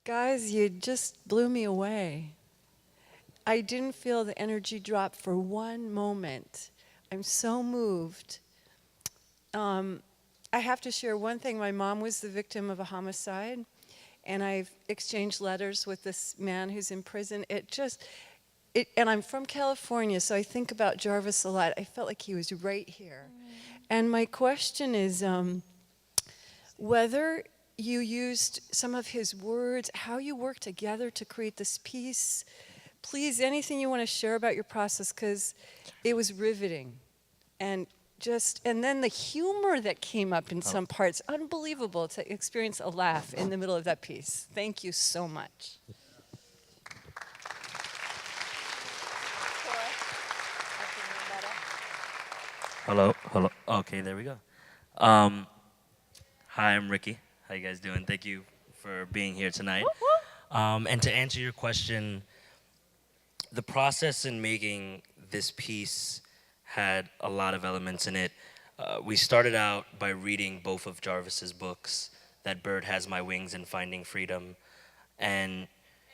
Guys, you just blew me away. I didn't feel the energy drop for one moment. I'm so moved. I have to share one thing. My mom was the victim of a homicide, and I've exchanged letters with this man who's in prison. And I'm from California, so I think about Jarvis a lot. I felt like he was right here. And my question is whether you used some of his words, how you worked together to create this piece. Please, anything you want to share about your process, because it was riveting. And then the humor that came up in some parts, unbelievable to experience a laugh in the middle of that piece. Thank you so much. Hello, hello. Okay, there we go. Um, Hi, I'm Ricky. How you guys doing? Thank you for being here tonight. And to answer your question, the process in making this piece had a lot of elements in it. We started out by reading both of Jarvis's books, That Bird Has My Wings and Finding Freedom. And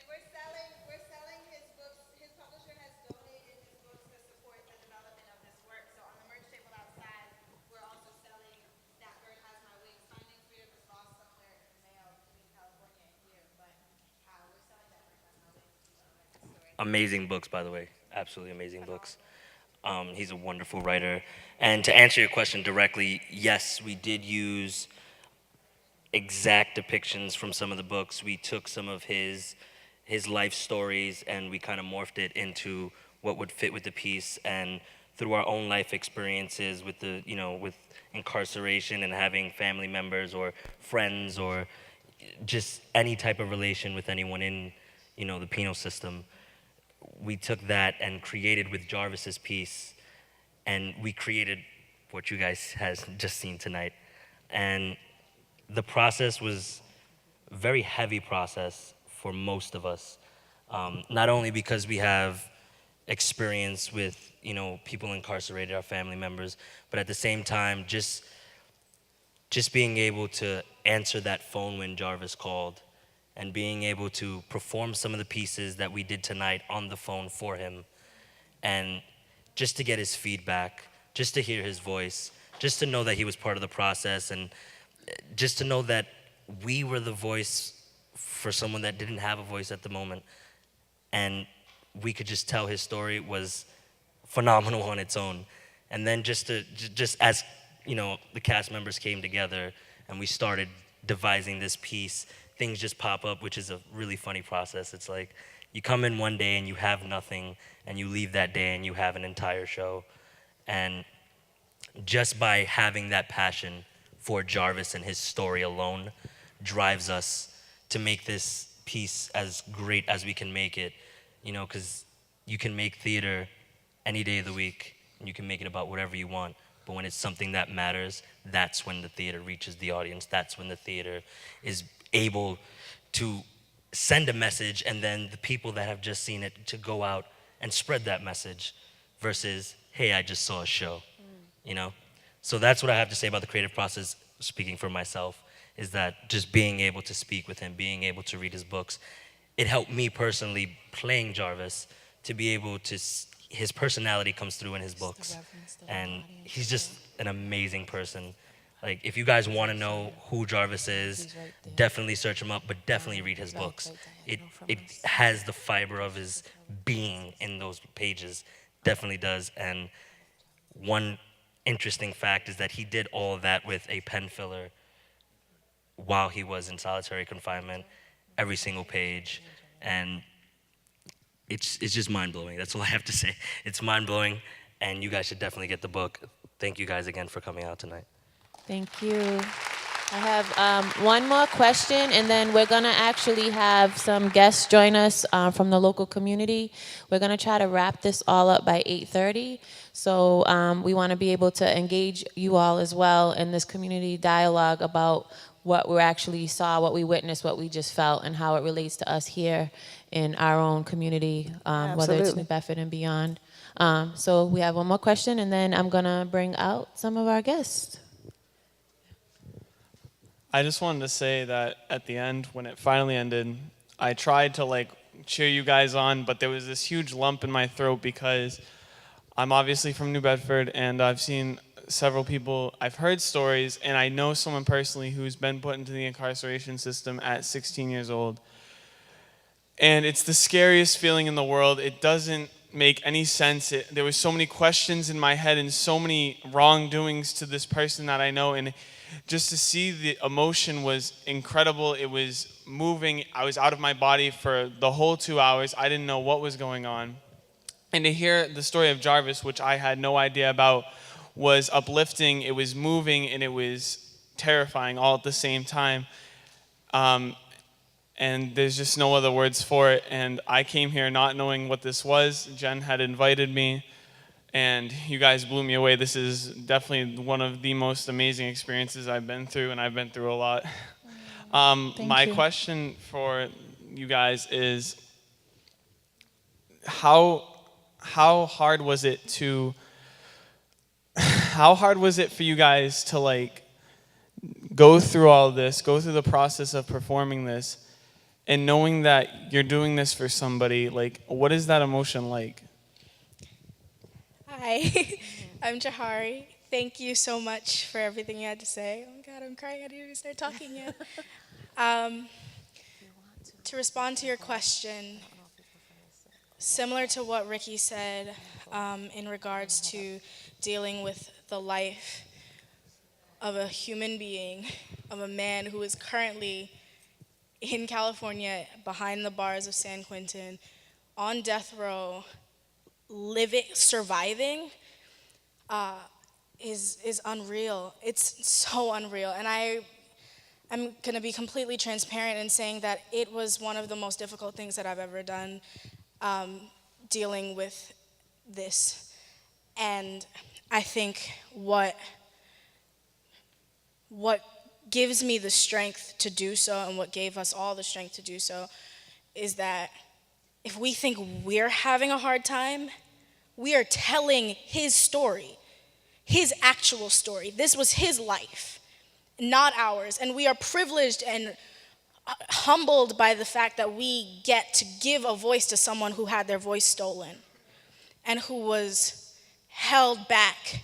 We're selling his books. His publisher has donated his books to support the development of this work. So on the merch table outside, we're also selling That Bird Has My Wings. Finding Freedom is lost somewhere in the mail between California and here, but we're selling That Bird Has My Wings. Story. amazing books, by the way. Absolutely amazing books. He's a wonderful writer. And to answer your question directly, yes, we did use exact depictions from some of the books. We took some of his life stories and we kind of morphed it into what would fit with the piece. And through our own life experiences with with incarceration and having family members or friends or just any type of relation with anyone in the penal system, we took that and created with Jarvis's piece, and we created what you guys has just seen tonight. And the process was a very heavy process for most of us, not only because we have experience with people incarcerated, our family members, but at the same time just being able to answer that phone when Jarvis called and being able to perform some of the pieces that we did tonight on the phone for him, and just to get his feedback, just to hear his voice, just to know that he was part of the process, and just to know that we were the voice for someone that didn't have a voice at the moment, and we could just tell his story was phenomenal on its own. And then just as the cast members came together and we started devising this piece, things just pop up, which is a really funny process. It's like you come in one day and you have nothing, and you leave that day and you have an entire show. And just by having that passion for Jarvis and his story alone drives us to make this piece as great as we can make it, because you can make theater any day of the week, and you can make it about whatever you want. But when it's something that matters, that's when the theater reaches the audience. That's when the theater is able to send a message, and then the people that have just seen it to go out and spread that message versus, hey, I just saw a show, So that's what I have to say about the creative process, speaking for myself, is that just being able to speak with him, being able to read his books, it helped me personally playing Jarvis to be able to, his personality comes through in his books. And he's just an amazing person. Like, if you guys want to know who Jarvis is, definitely search him up, but definitely read his books. It has the fiber of his being in those pages, definitely does. And one interesting fact is that he did all of that with a pen filler while he was in solitary confinement, every single page. And it's just mind-blowing. That's all I have to say. It's mind-blowing, and you guys should definitely get the book. Thank you guys again for coming out tonight. Thank you. I have one more question, and then we're going to actually have some guests join us from the local community. We're going to try to wrap this all up by 8:30. So we want to be able to engage you all as well in this community dialogue about what we actually saw, what we witnessed, what we just felt, and how it relates to us here in our own community, whether it's New Bedford and beyond. So we have one more question, and then I'm going to bring out some of our guests. I just wanted to say that at the end, when it finally ended, I tried to like cheer you guys on, but there was this huge lump in my throat because I'm obviously from New Bedford, and I've seen several people, I've heard stories, and I know someone personally who's been put into the incarceration system at 16 years old. And it's the scariest feeling in the world. It doesn't make any sense. There was so many questions in my head and so many wrongdoings to this person that I know, and just to see the emotion was incredible. It was moving. I was out of my body for the whole 2 hours. I didn't know what was going on. And to hear the story of Jarvis, which I had no idea about, was uplifting, it was moving, and it was terrifying all at the same time. And there's just no other words for it. And I came here not knowing what this was. Jen had invited me, and you guys blew me away. This is definitely one of the most amazing experiences I've been through, and I've been through a lot. My question for you guys is, how hard was it for you guys to like go through all this, go through the process of performing this, and knowing that you're doing this for somebody? Like, what is that emotion like? Hi, I'm Jahari. Thank you so much for everything you had to say. Oh my God, I'm crying. I didn't even start talking yet. To respond to your question, similar to what Ricky said in regards to dealing with the life of a human being, of a man who is currently in California behind the bars of San Quentin, on death row, living, surviving, is unreal. It's so unreal. And I'm going to be completely transparent in saying that it was one of the most difficult things that I've ever done, dealing with this. And I think what gives me the strength to do so, and what gave us all the strength to do so, is that if we think we're having a hard time, we are telling his story, his actual story. This was his life, not ours. And we are privileged and humbled by the fact that we get to give a voice to someone who had their voice stolen and who was held back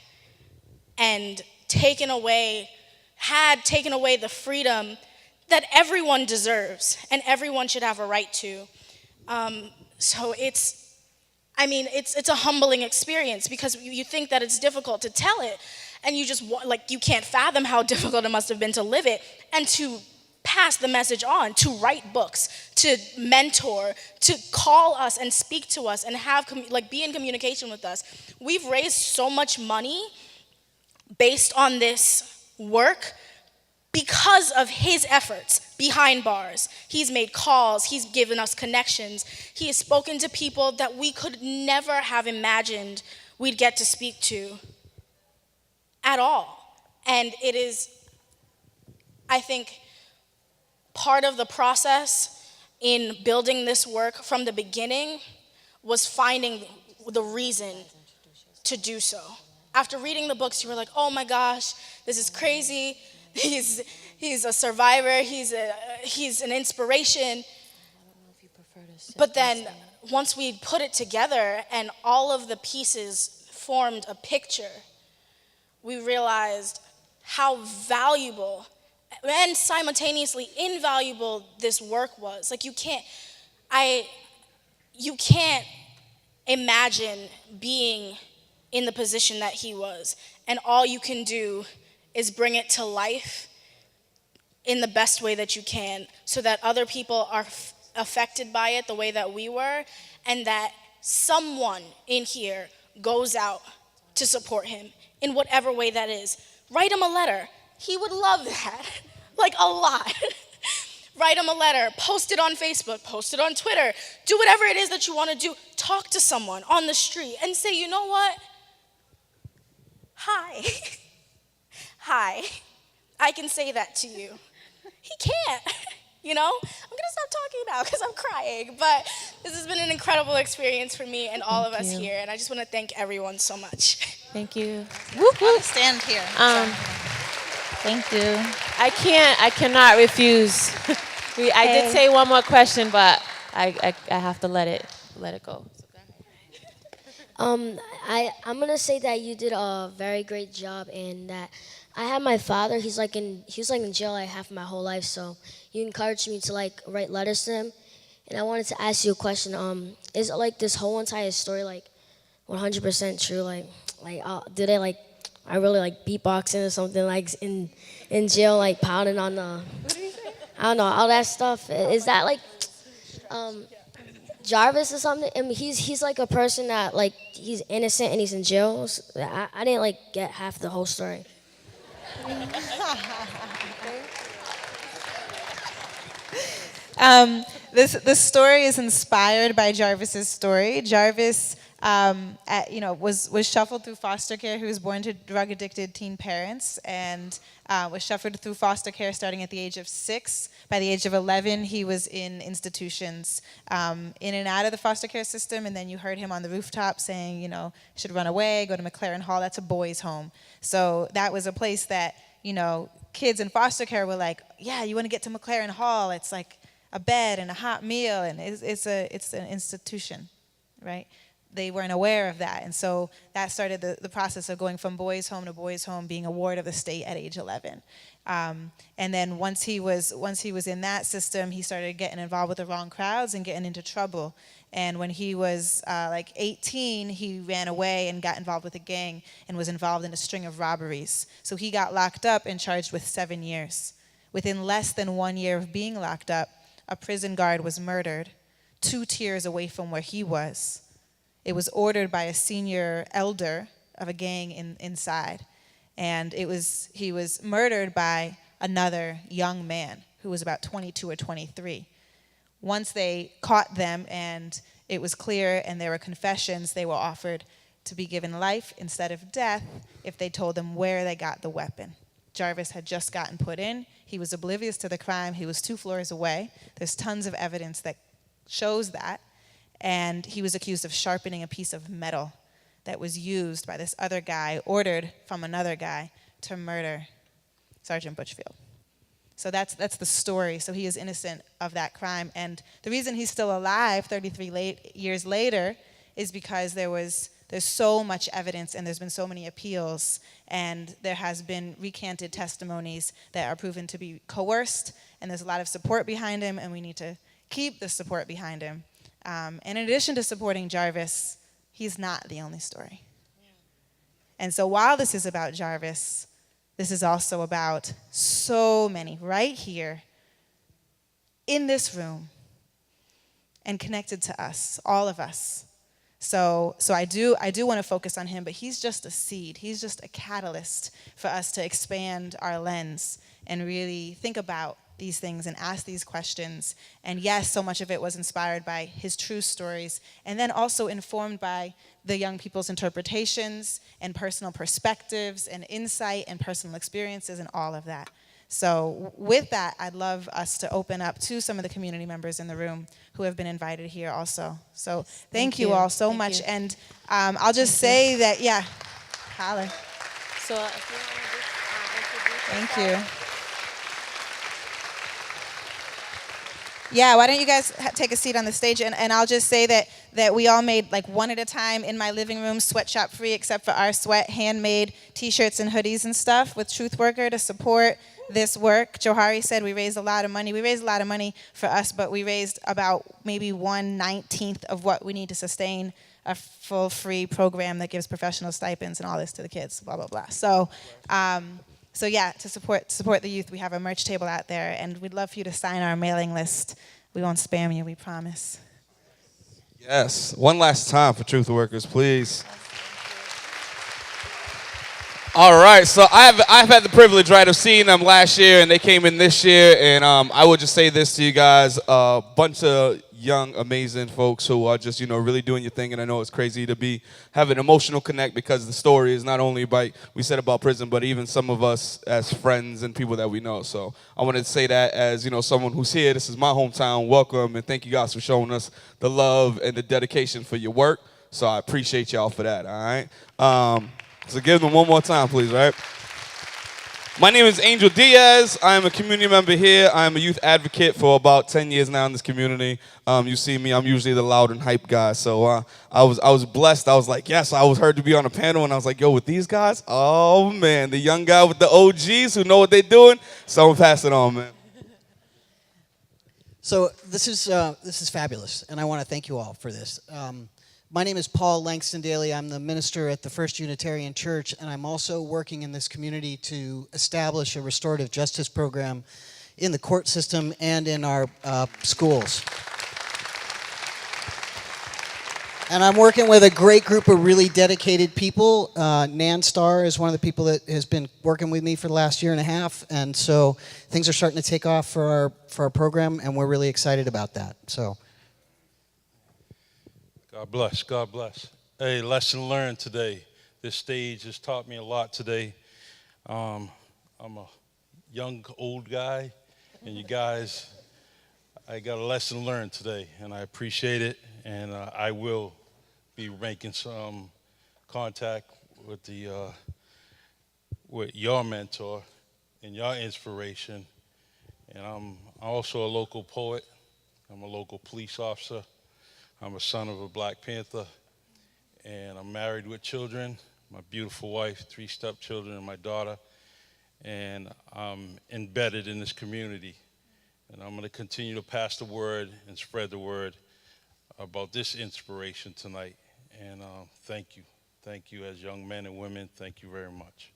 and taken away the freedom that everyone deserves and everyone should have a right to. So it's a humbling experience, because you think that it's difficult to tell it, and you just you can't fathom how difficult it must have been to live it and to pass the message on, to write books, to mentor, to call us and speak to us and have be in communication with us. We've raised so much money based on this work because of his efforts behind bars. He's made calls, he's given us connections, he has spoken to people that we could never have imagined we'd get to speak to at all. And it is, I think, part of the process in building this work from the beginning was finding the reason to do so. After reading the books, you were like, oh my gosh, this is crazy. He's a survivor, he's an inspiration. But then once we put it together and all of the pieces formed a picture, we realized how valuable and simultaneously invaluable this work was. Like, you can't imagine being in the position that he was, and all you can do is bring it to life in the best way that you can, so that other people are affected by it the way that we were, and that someone in here goes out to support him in whatever way that is. Write him a letter. He would love that, like a lot. Write him a letter, post it on Facebook, post it on Twitter, do whatever it is that you want to do. Talk to someone on the street and say, you know what? Hi. Hi. I can say that to you. He can't, you know? I'm gonna stop talking now because I'm crying, but this has been an incredible experience for me and all of us here, and I just want to thank everyone so much. Thank you. I'll stand here. Thank you. I cannot refuse I did say one more question, but I have to let it go. So go ahead. I'm gonna say that you did a very great job, and that I have my father. He was like in jail like half of my whole life, so you encouraged me to like write letters to him. And I wanted to ask you a question. Is like this whole entire story like 100% true? Did they like I really like beatboxing or something like in jail, like pounding on the I don't know, all that stuff. Is that like Jarvis or something? I mean, he's like a person that like he's innocent and he's in jail. So I didn't like get half the whole story. This story is inspired by Jarvis's story. Jarvis, was shuffled through foster care. He was born to drug-addicted teen parents and was shuffled through foster care starting at the age of 6. By the age of 11, he was in institutions, in and out of the foster care system. And then you heard him on the rooftop saying, should run away, go to McLaren Hall. That's a boys' home. So that was a place that, kids in foster care were like, yeah, you want to get to McLaren Hall. It's like a bed and a hot meal, and it's an institution, right? They weren't aware of that, and so that started the process of going from boys' home to boys' home, being a ward of the state at age 11. And then once he was in that system, he started getting involved with the wrong crowds and getting into trouble. And when he was 18, he ran away and got involved with a gang and was involved in a string of robberies. So he got locked up and charged with 7 years. Within less than 1 year of being locked up, a prison guard was murdered 2 tiers away from where he was. It was ordered by a senior elder of a gang inside. And he was murdered by another young man who was about 22 or 23. Once they caught them and it was clear and there were confessions, they were offered to be given life instead of death if they told them where they got the weapon. Jarvis had just gotten put in. He was oblivious to the crime. He was 2 floors away. There's tons of evidence that shows that. And he was accused of sharpening a piece of metal that was used by this other guy, ordered from another guy, to murder Sergeant Butchfield. So that's the story. So he is innocent of that crime. And the reason he's still alive 33 years later is because there's so much evidence and there's been so many appeals, and there has been recanted testimonies that are proven to be coerced, and there's a lot of support behind him, and we need to keep the support behind him. And in addition to supporting Jarvis, he's not the only story. And so while this is about Jarvis, this is also about so many right here in this room and connected to us, all of us. So I do want to focus on him, but he's just a seed. He's just a catalyst for us to expand our lens and really think about these things and ask these questions. And yes, so much of it was inspired by his true stories, and then also informed by the young people's interpretations and personal perspectives and insight and personal experiences and all of that. So with that, I'd love us to open up to some of the community members in the room who have been invited here also. So thank you all so much. You. And I'll just say that, holler. So if you want to just introduce Thank yourself. you. Yeah, why don't you guys take a seat on the stage, and I'll just say that we all made like one at a time in my living room, sweatshop free except for our sweat, handmade t-shirts and hoodies and stuff with Truthworker to support this work. Johari said we raised a lot of money. We raised a lot of money for us, but we raised about maybe 1/19 of what we need to sustain a full free program that gives professional stipends and all this to the kids, blah, blah, blah. So yeah, to support the youth, we have a merch table out there, and we'd love for you to sign our mailing list. We won't spam you, we promise. Yes. One last time for Truth Workers, please. All right. So I've had the privilege, right, of seeing them last year, and they came in this year. And I would just say this to you guys: a bunch of young, amazing folks who are just, really doing your thing. And I know it's crazy to have an emotional connect, because the story is not only about, we said about prison, but even some of us as friends and people that we know. So I wanted to say that as, someone who's here. This is my hometown. Welcome, and thank you guys for showing us the love and the dedication for your work. So I appreciate y'all for that, all right? So give them one more time, please, right? My name is Angel Diaz. I'm a community member here. I'm a youth advocate for about 10 years now in this community. You see me, I'm usually the loud and hype guy. So I was blessed. I was like, yes, I was heard to be on a panel, and I was like, yo, with these guys? Oh, man, the young guy with the OGs who know what they're doing. So I'm gonna pass it on, man. So this is fabulous, and I want to thank you all for this. My name is Paul Langston Daly. I'm the minister at the First Unitarian Church, and I'm also working in this community to establish a restorative justice program in the court system and in our schools. And I'm working with a great group of really dedicated people. Nan Starr is one of the people that has been working with me for the last year and a half, and so things are starting to take off for our program, and we're really excited about that. So. God bless, God bless. Hey, lesson learned today. This stage has taught me a lot today. I'm a young, old guy, and you guys, I got a lesson learned today, and I appreciate it, and I will be making some contact with with your mentor and your inspiration. And I'm also a local poet. I'm a local police officer. I'm a son of a Black Panther, and I'm married with children, my beautiful wife, 3 stepchildren, and my daughter, and I'm embedded in this community. And I'm going to continue to pass the word and spread the word about this inspiration tonight. And thank you. Thank you as young men and women. Thank you very much.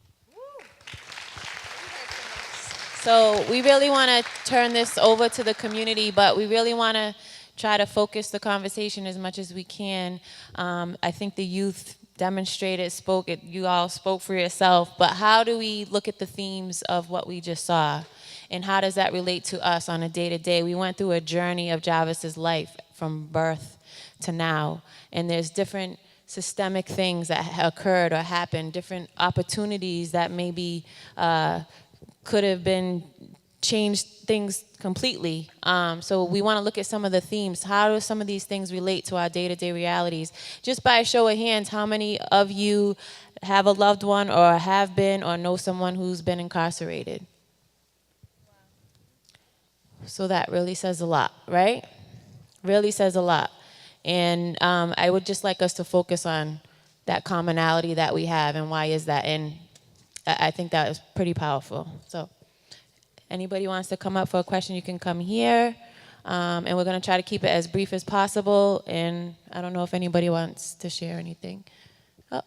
So we really want to turn this over to the community, but we really want to try to focus the conversation as much as we can. I think the youth demonstrated, you all spoke for yourself, but how do we look at the themes of what we just saw? And how does that relate to us on a day-to-day? We went through a journey of Jarvis's life from birth to now, and there's different systemic things that occurred or happened, different opportunities that maybe could have been changed things completely. So we want to look at some of the themes. How do some of these things relate to our day-to-day realities? Just by a show of hands, how many of you have a loved one or have been or know someone who's been incarcerated? So that really says a lot, right? Really says a lot. And I would just like us to focus on that commonality that we have and why is that. And I think that is pretty powerful. So anybody wants to come up for a question, you can come here. And we're going to try to keep it as brief as possible. And I don't know if anybody wants to share anything. Oh.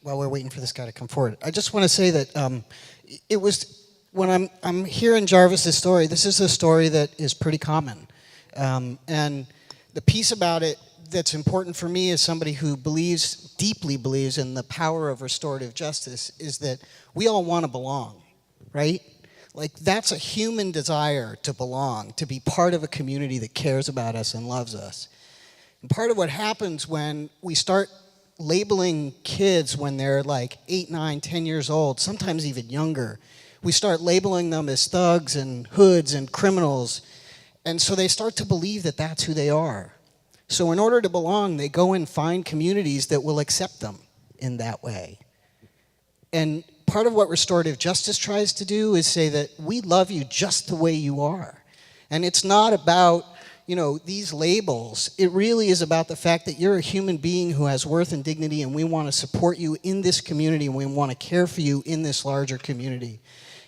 While we're waiting for this guy to come forward, I just want to say that it was, when I'm hearing Jarvis's story, this is a story that is pretty common. And the piece about it that's important for me as somebody who deeply believes in the power of restorative justice is that we all want to belong, right? Like, that's a human desire to belong, to be part of a community that cares about us and loves us. And part of what happens when we start labeling kids when they're like 8, 9, 10 years old, sometimes even younger, we start labeling them as thugs and hoods and criminals. And so they start to believe that that's who they are. So in order to belong, they go and find communities that will accept them in that way. And part of what restorative justice tries to do is say that we love you just the way you are. And it's not about, these labels. It really is about the fact that you're a human being who has worth and dignity, and we want to support you in this community, and we want to care for you in this larger community.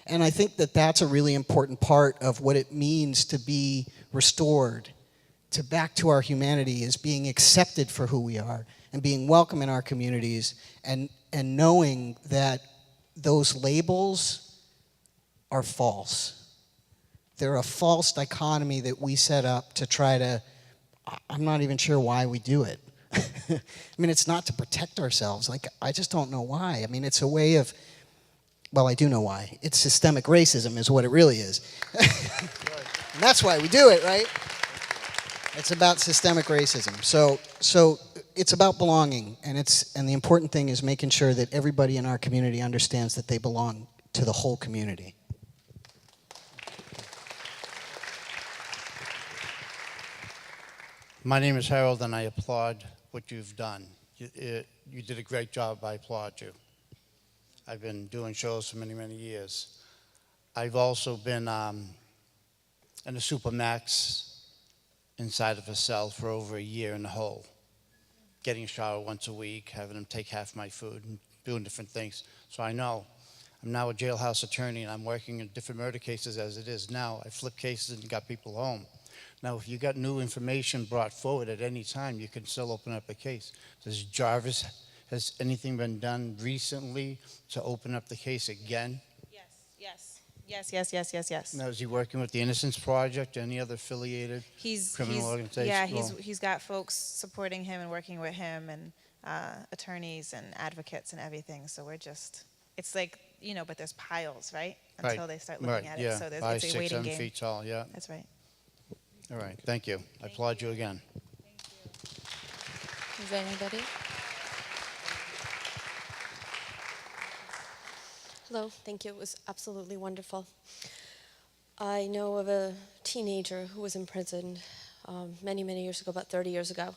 And I think that that's a really important part of what it means to be restored, to back to our humanity, is being accepted for who we are and being welcome in our communities, and knowing that those labels are false. They're a false dichotomy that we set up to try to, I'm not even sure why we do it. I mean, it's not to protect ourselves. Like, I just don't know why. I mean, it's a way of, well, I do know why. It's systemic racism is what it really is. And that's why we do it, right? It's about systemic racism. So it's about belonging, and the important thing is making sure that everybody in our community understands that they belong to the whole community. My name is Harold, and I applaud what you've done. You did a great job. I applaud you. I've been doing shows for many, many years. I've also been in a supermax inside of a cell for over a year in the hole, getting a shower once a week, having them take half my food, and doing different things. So I know. I'm now a jailhouse attorney, and I'm working in different murder cases as it is now. I flip cases and got people home. Now, if you got new information brought forward at any time, you can still open up a case. Has anything been done recently to open up the case again? Yes. Now, is he working with the Innocence Project, any other affiliated criminal organization? Yeah, he's got folks supporting him and working with him, and attorneys and advocates and everything. So we're just, it's like, but there's piles, right? Until they start looking at it. So there's 5, it's a 6, waiting 7 game. feet tall, yeah. That's right. All right, thank you. I applaud you again. Is there anybody? Hello, thank you. It was absolutely wonderful. I know of a teenager who was imprisoned many, many years ago, about 30 years ago,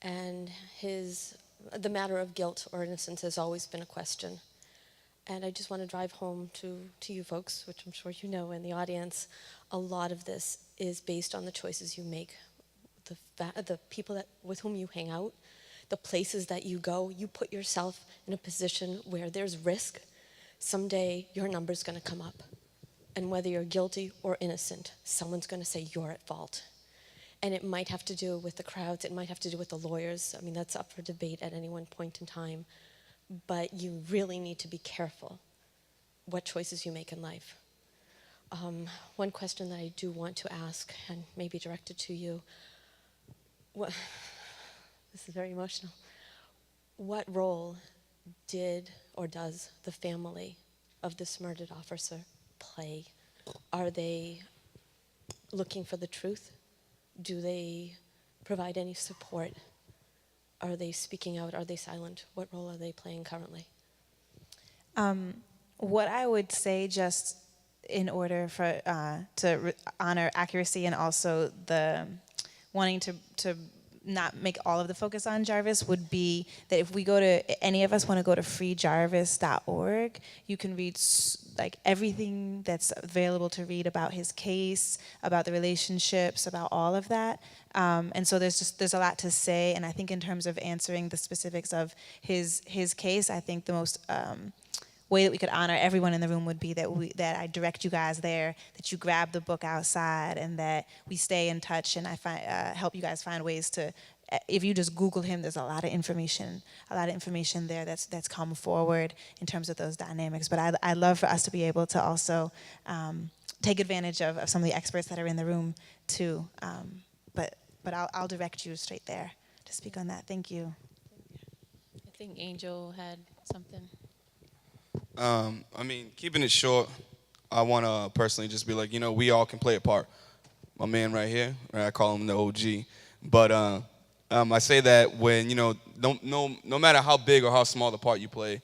and the matter of guilt or innocence has always been a question. And I just want to drive home to you folks, which I'm sure you know in the audience, a lot of this is based on the choices you make, the people with whom you hang out, the places that you go. You put yourself in a position where there's risk. Someday your number's going to come up. And whether you're guilty or innocent, someone's going to say you're at fault. And it might have to do with the crowds. It might have to do with the lawyers. I mean, that's up for debate at any one point in time. But you really need to be careful what choices you make in life. One question that I do want to ask, and maybe directed to you, this is very emotional. What role did or does the family of this murdered officer play? Are they looking for the truth? Do they provide any support? Are they speaking out? Are they silent? What role are they playing currently? What I would say, just in order for to honor accuracy and also the wanting to not make all of the focus on Jarvis, would be that if we go to, any of us want to go to freejarvis.org, you can read like everything that's available to read about his case, about the relationships, about all of that. And so there's a lot to say, and I think in terms of answering the specifics of his case, I think the most way that we could honor everyone in the room would be that I direct you guys there, that you grab the book outside, and that we stay in touch, and I help you guys find ways to, if you just Google him, there's a lot of information there that's come forward in terms of those dynamics. But I'd love for us to be able to also take advantage of some of the experts that are in the room too. But I'll direct you straight there to speak on that. Thank you. I think Angel had something. I mean, keeping it short, I want to personally just be like, we all can play a part. My man right here, I call him the OG. But I say that when, no matter how big or how small the part you play,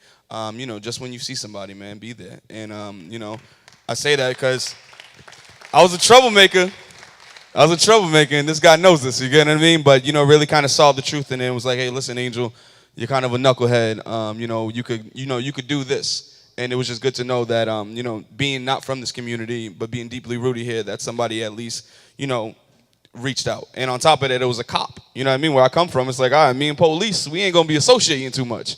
just when you see somebody, man, be there. And, I say that because I was a troublemaker. And this guy knows this, you get what I mean? But, really kind of saw the truth in it and was like, hey, listen, Angel, you're kind of a knucklehead. You could do this. And it was just good to know that, being not from this community, but being deeply rooted here, that somebody at least, reached out. And on top of that, it was a cop. You know what I mean? Where I come from, it's like, all right, me and police, we ain't going to be associating too much.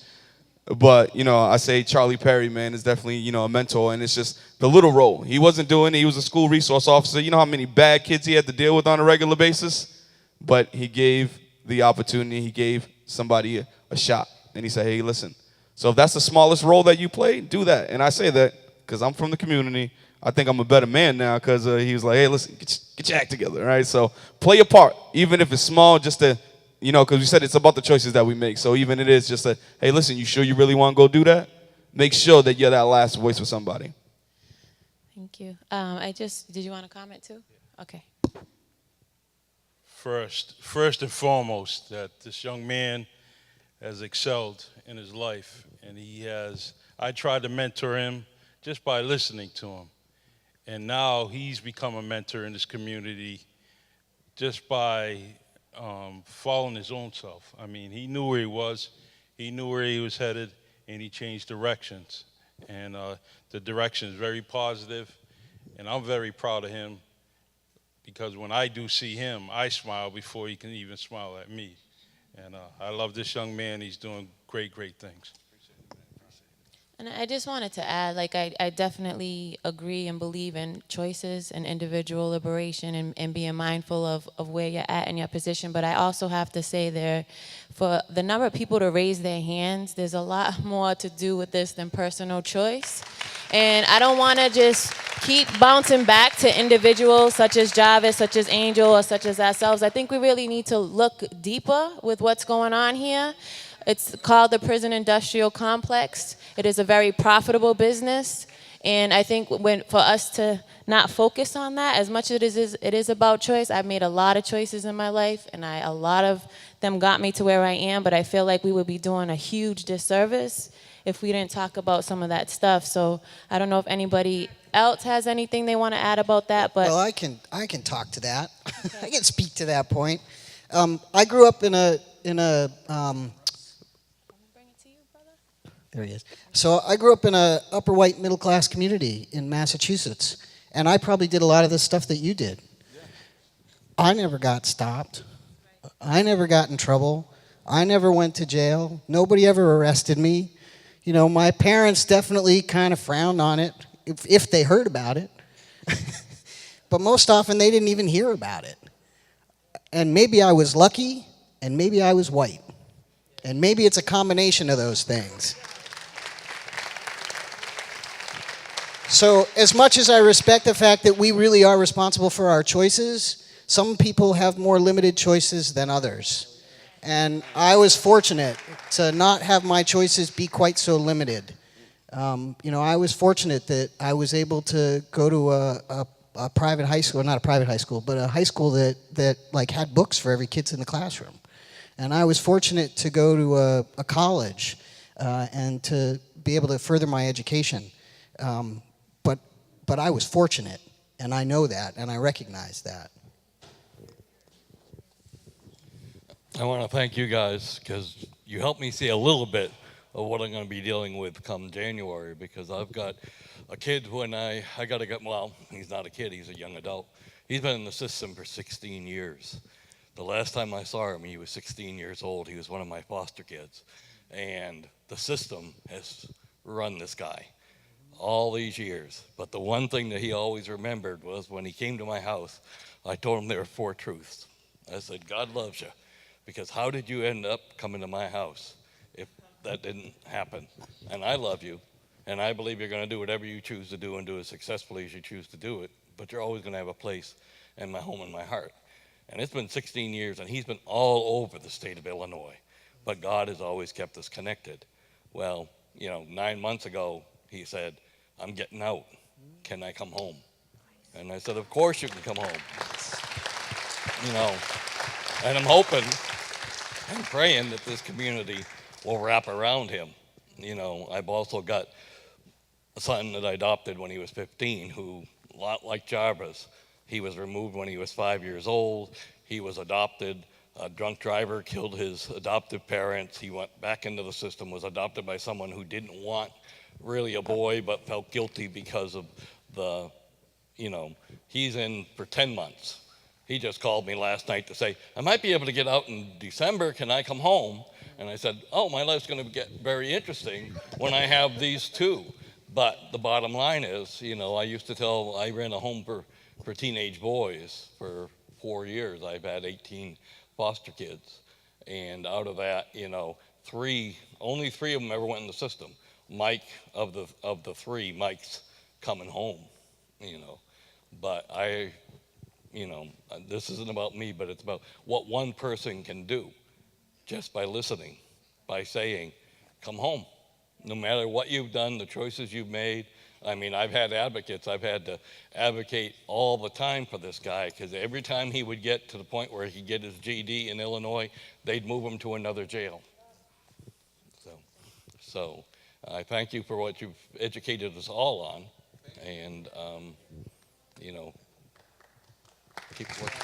But, I say Charlie Perry, man, is definitely, a mentor. And it's just the little role. He wasn't doing it. He was a school resource officer. You know how many bad kids he had to deal with on a regular basis? But he gave the opportunity. He gave somebody a shot. And he said, hey, listen. So if that's the smallest role that you play, do that. And I say that because I'm from the community. I think I'm a better man now because he was like, hey, listen, get your act together, all right? So play a part, even if it's small, just to, because we said it's about the choices that we make. So even it is just a, hey, listen, you sure you really want to go do that? Make sure that you're that last voice for somebody. Thank you. Did you want to comment too? Okay. First and foremost, that this young man has excelled in his life, and I tried to mentor him just by listening to him. And now he's become a mentor in this community just by following his own self. I mean, he knew where he was, he knew where he was headed, and he changed directions. And the direction is very positive, and I'm very proud of him because when I do see him, I smile before he can even smile at me. And I love this young man. He's doing great, great things. And I just wanted to add, like, I definitely agree and believe in choices and individual liberation and being mindful of where you're at in your position. But I also have to say there, for the number of people to raise their hands, there's a lot more to do with this than personal choice. And I don't want to just keep bouncing back to individuals such as Jarvis, such as Angel, or such as ourselves. I think we really need to look deeper with what's going on here. It's called the prison industrial complex. It is a very profitable business. And I think for us to not focus on that, as much as it is about choice, I've made a lot of choices in my life, and a lot of them got me to where I am, but I feel like we would be doing a huge disservice if we didn't talk about some of that stuff. So I don't know if anybody else has anything they want to add about that, but... Well, I can talk to that. I can speak to that point. I grew up in a there he is. So I grew up in a upper white middle class community in Massachusetts, and I probably did a lot of the stuff that you did. I never got stopped. I never got in trouble. I never went to jail. Nobody ever arrested me. You know, my parents definitely kind of frowned on it if they heard about it. But most often they didn't even hear about it. And maybe I was lucky, and maybe I was white. And maybe it's a combination of those things. So as much as I respect the fact that we really are responsible for our choices, some people have more limited choices than others. And I was fortunate to not have my choices be quite so limited. You know, I was fortunate that I was able to go to a private high school, not a private high school, but a high school that like had books for every kid in the classroom. And I was fortunate to go to a college and to be able to further my education. But I was fortunate, and I know that, and I recognize that. I want to thank you guys because you helped me see a little bit of what I'm going to be dealing with come January, because I've got a kid when I got to get, well, he's not a kid, he's a young adult. He's been in the system for 16 years. The last time I saw him, he was 16 years old. He was one of my foster kids. And the system has run this guy all these years. But the one thing that he always remembered was when he came to my house, I told him there were 4 truths. I said, God loves you, because how did you end up coming to my house if that didn't happen? And I love you, and I believe you're going to do whatever you choose to do and do as successfully as you choose to do it, but you're always going to have a place in my home and my heart. And it's been 16 years, and he's been all over the state of Illinois, but God has always kept us connected. Well, you know, 9 months ago, he said, I'm getting out. Can I come home? And I said, of course you can come home. You know, and I'm hoping and praying that this community will wrap around him. You know, I've also got a son that I adopted when he was 15, who, a lot like Jarvis, he was removed when he was 5 years old. He was adopted. A drunk driver killed his adoptive parents. He went back into the system, was adopted by someone who didn't want really a boy, but felt guilty because of the, you know, he's in for 10 months. He just called me last night to say, I might be able to get out in December. Can I come home? And I said, oh, my life's going to get very interesting when I have these 2. But the bottom line is, you know, I ran a home for teenage boys for 4 years. I've had 18 foster kids. And out of that, you know, only 3 of them ever went in the system. Mike, of the 3, Mike's coming home, you know. But you know, this isn't about me, but it's about what one person can do just by listening, by saying, come home. No matter what you've done, the choices you've made. I mean, I've had advocates. I've had to advocate all the time for this guy, because every time he would get to the point where he could get his GD in Illinois, they'd move him to another jail. So I thank you for what you've educated us all on, and, you know, keep working.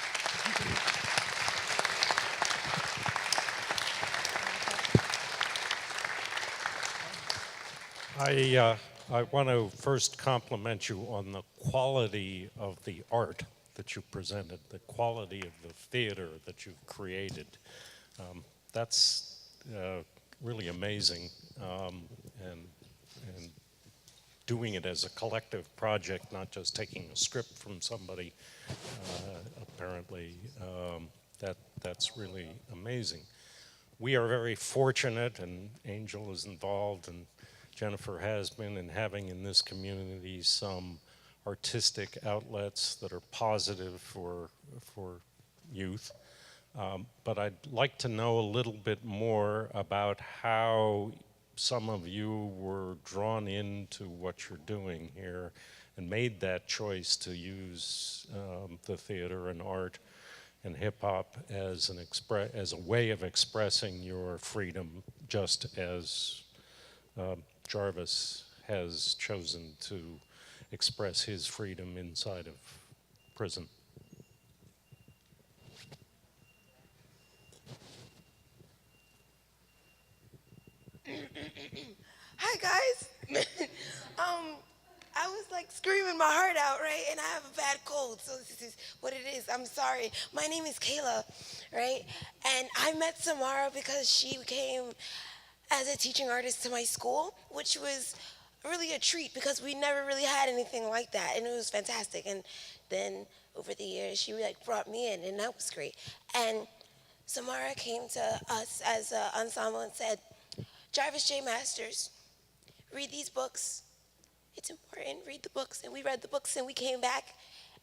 I want to first compliment you on the quality of the art that you presented, the quality of the theater that you've created. That's really amazing, and doing it as a collective project, not just taking a script from somebody, apparently, that's really amazing. We are very fortunate, and Angel is involved, and Jennifer has been, in having in this community some artistic outlets that are positive for youth. But I'd like to know a little bit more about how some of you were drawn into what you're doing here and made that choice to use the theater and art and hip hop as as a way of expressing your freedom, just as Jarvis has chosen to express his freedom inside of prison. Hi guys. I was like screaming my heart out, right? And I have a bad cold, so this is what it is. I'm sorry. My name is Kayla, right? And I met Samara because she came as a teaching artist to my school, which was really a treat because we never really had anything like that, and it was fantastic. And then over the years, she like brought me in, and that was great. And Samara came to us as an ensemble and said, Jarvis Jay Masters, read these books. It's important, read the books. And we read the books and we came back,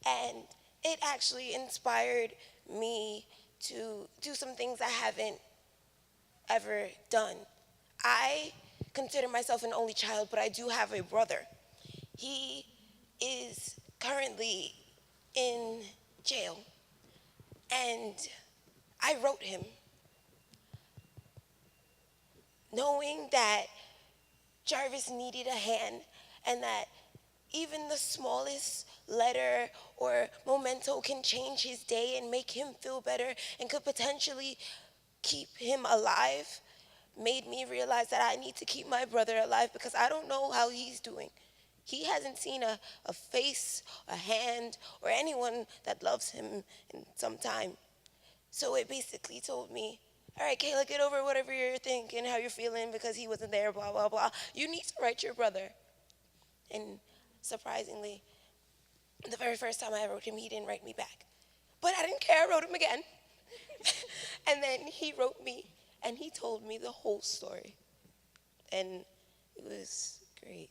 and it actually inspired me to do some things I haven't ever done. I consider myself an only child, but I do have a brother. He is currently in jail, and I wrote him, knowing that Jarvis needed a hand, and that even the smallest letter or memento can change his day and make him feel better and could potentially keep him alive, made me realize that I need to keep my brother alive because I don't know how he's doing. He hasn't seen a face, a hand, or anyone that loves him in some time. So it basically told me, all right, Kayla, get over whatever you're thinking, how you're feeling because he wasn't there, blah, blah, blah. You need to write your brother. And surprisingly, the very first time I wrote him, he didn't write me back. But I didn't care, I wrote him again. And then he wrote me, and he told me the whole story. And it was great.